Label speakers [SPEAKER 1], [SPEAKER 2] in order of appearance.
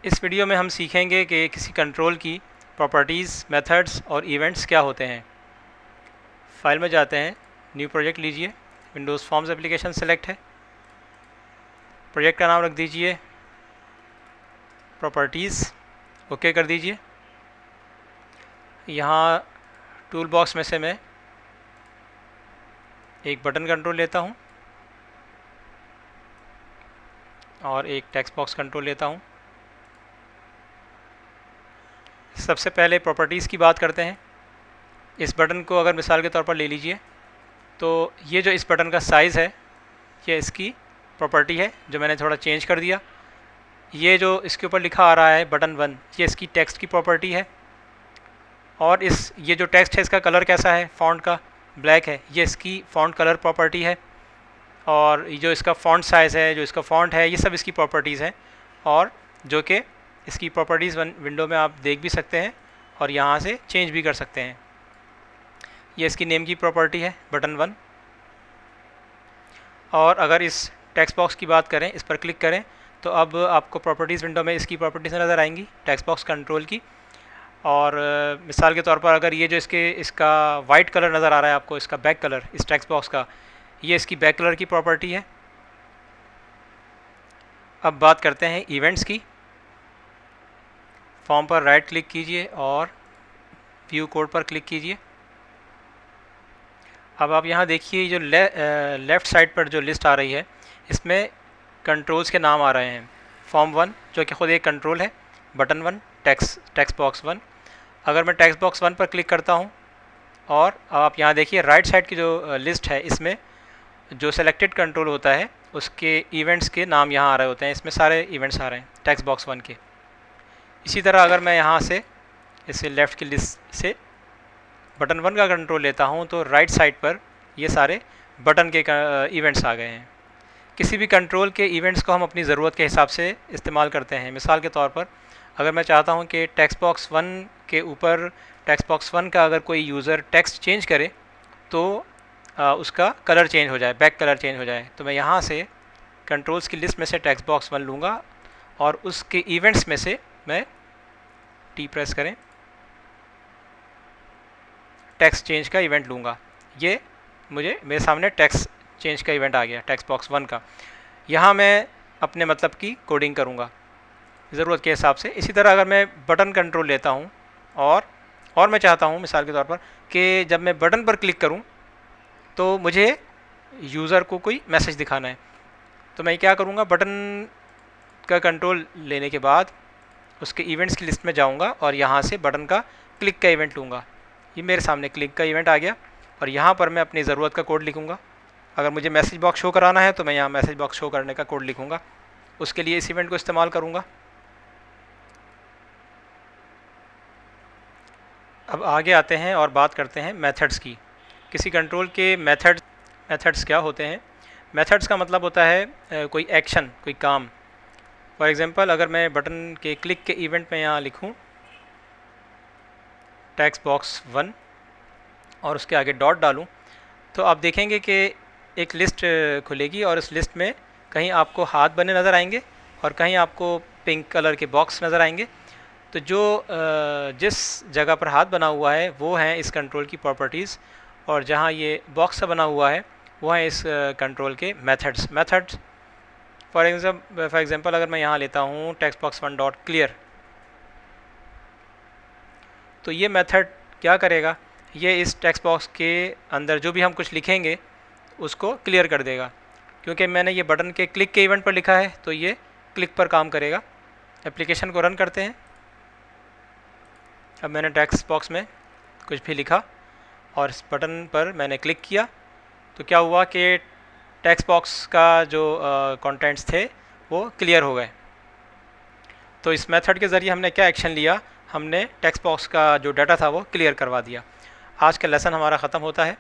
[SPEAKER 1] इस वीडियो में हम सीखेंगे कि किसी कंट्रोल की प्रॉपर्टीज़, मेथड्स और इवेंट्स क्या होते हैं। फाइल में जाते हैं, न्यू प्रोजेक्ट लीजिए, विंडोज़ फॉर्म्स एप्लीकेशन सेलेक्ट है, प्रोजेक्ट का नाम रख दीजिए प्रॉपर्टीज़, ओके कर दीजिए। यहाँ टूल बॉक्स में से मैं एक बटन कंट्रोल लेता हूँ और एक टेक्स्ट बॉक्स कंट्रोल लेता हूँ। सबसे पहले प्रॉपर्टीज़ की बात करते हैं। इस बटन को अगर मिसाल के तौर पर ले लीजिए तो ये जो इस बटन का साइज़ है ये इसकी प्रॉपर्टी है जो मैंने थोड़ा चेंज कर दिया। ये जो इसके ऊपर लिखा आ रहा है बटन 1, ये इसकी टेक्स्ट की प्रॉपर्टी है। और ये जो टेक्स्ट है इसका कलर कैसा है, फ़ॉन्ट का ब्लैक है, ये इसकी फ़ॉन्ट कलर प्रॉपर्टी है। और जो इसका फ़ॉन्ट साइज़ है, जो इसका फ़ॉन्ट है, ये सब इसकी प्रॉपर्टीज़ हैं और जो कि इसकी प्रॉपर्टीज़ विंडो में आप देख भी सकते हैं और यहाँ से चेंज भी कर सकते हैं। ये इसकी नेम की प्रॉपर्टी है बटन 1। और अगर इस टेक्स्ट बॉक्स की बात करें, इस पर क्लिक करें तो अब आपको प्रॉपर्टीज़ विंडो में इसकी प्रॉपर्टीज़ नज़र आएंगी टेक्स्ट बॉक्स कंट्रोल की। और मिसाल के तौर पर अगर ये जो इसका वाइट कलर नज़र आ रहा है आपको, इसका बैक कलर इस टेक्स्ट बॉक्स का, ये इसकी बैक कलर की प्रॉपर्टी है। अब बात करते हैं इवेंट्स की। फॉर्म पर राइट क्लिक कीजिए और व्यू कोड पर क्लिक कीजिए। अब आप यहाँ देखिए जो लेफ़्ट साइड पर जो लिस्ट आ रही है इसमें कंट्रोल्स के नाम आ रहे हैं। फॉर्म 1 जो कि ख़ुद एक कंट्रोल है, बटन 1, टेक्स्ट बॉक्स 1। अगर मैं टेक्स्ट बॉक्स 1 पर क्लिक करता हूँ और आप यहाँ देखिए राइट साइड की जो लिस्ट है इसमें जो सेलेक्टेड कंट्रोल होता है उसके इवेंट्स के नाम यहाँ आ रहे होते हैं। इसमें सारे इवेंट्स आ रहे हैं टेक्स्ट बॉक्स 1 के। इसी तरह अगर मैं यहाँ से इसे लेफ़्ट की लिस्ट से बटन 1 का कंट्रोल लेता हूँ तो राइट साइड पर ये सारे बटन के इवेंट्स आ गए हैं। किसी भी कंट्रोल के इवेंट्स को हम अपनी ज़रूरत के हिसाब से इस्तेमाल करते हैं। मिसाल के तौर पर अगर मैं चाहता हूँ कि टेक्स्ट बॉक्स 1 के ऊपर टेक्स्ट बॉक्स 1 का अगर कोई यूज़र टेक्स्ट चेंज करे तो उसका कलर चेंज हो जाए, बैक कलर चेंज हो जाए, तो मैं यहाँ से कंट्रोल्स की लिस्ट में से टेक्स्ट बॉक्स 1 लूँगा और उसके इवेंट्स में से मैं टी प्रेस करें, टेक्स्ट चेंज का इवेंट लूँगा। ये मेरे सामने टेक्स्ट चेंज का इवेंट आ गया टेक्स्ट बॉक्स 1 का। यहाँ मैं अपने मतलब की कोडिंग करूँगा ज़रूरत के हिसाब से। इसी तरह अगर मैं बटन कंट्रोल लेता हूँ और मैं चाहता हूँ मिसाल के तौर पर कि जब मैं बटन पर क्लिक करूँ तो मुझे यूज़र को कोई मैसेज दिखाना है, तो मैं क्या करूँगा, बटन का कंट्रोल लेने के बाद उसके इवेंट्स की लिस्ट में जाऊँगा और यहाँ से बटन का क्लिक का इवेंट लूँगा। ये मेरे सामने क्लिक का इवेंट आ गया और यहाँ पर मैं अपनी ज़रूरत का कोड लिखूँगा। अगर मुझे मैसेज बॉक्स शो कराना है तो मैं यहाँ मैसेज बॉक्स शो करने का कोड लिखूँगा, उसके लिए इस इवेंट को इस्तेमाल करूँगा। अब आगे आते हैं और बात करते हैं मेथड्स की। किसी कंट्रोल के मेथड्स क्या होते हैं। मेथड्स का मतलब होता है कोई एक्शन, कोई काम। फॉर एग्ज़ाम्पल अगर मैं बटन के क्लिक के इवेंट में यहाँ लिखूँ टेक्स्ट बॉक्स 1 और उसके आगे डॉट डालूँ तो आप देखेंगे कि एक लिस्ट खुलेगी और इस लिस्ट में कहीं आपको हाथ बने नज़र आएंगे और कहीं आपको पिंक कलर के बॉक्स नज़र आएंगे। तो जिस जगह पर हाथ बना हुआ है वो हैं इस कंट्रोल की प्रॉपर्टीज़ और जहाँ ये बॉक्स से बना हुआ है वो हैं इस कंट्रोल के मेथड्स। फॉर एग्ज़ाम्पल अगर मैं यहाँ लेता हूँ टेक्स्ट बॉक्स 1 डॉट क्लियर, तो ये मेथड क्या करेगा, ये इस टेक्स्ट बॉक्स के अंदर जो भी हम कुछ लिखेंगे उसको क्लियर कर देगा। क्योंकि मैंने ये बटन के क्लिक के इवेंट पर लिखा है तो ये क्लिक पर काम करेगा। एप्लीकेशन को रन करते हैं। अब मैंने टेक्स्ट बॉक्स में कुछ भी लिखा और इस बटन पर मैंने क्लिक किया तो क्या हुआ कि टेक्स्ट बॉक्स का जो कंटेंट्स थे वो क्लियर हो गए। तो इस मेथड के ज़रिए हमने क्या एक्शन लिया, हमने टेक्स्ट बॉक्स का जो डाटा था वो क्लियर करवा दिया। आज का लेसन हमारा ख़त्म होता है।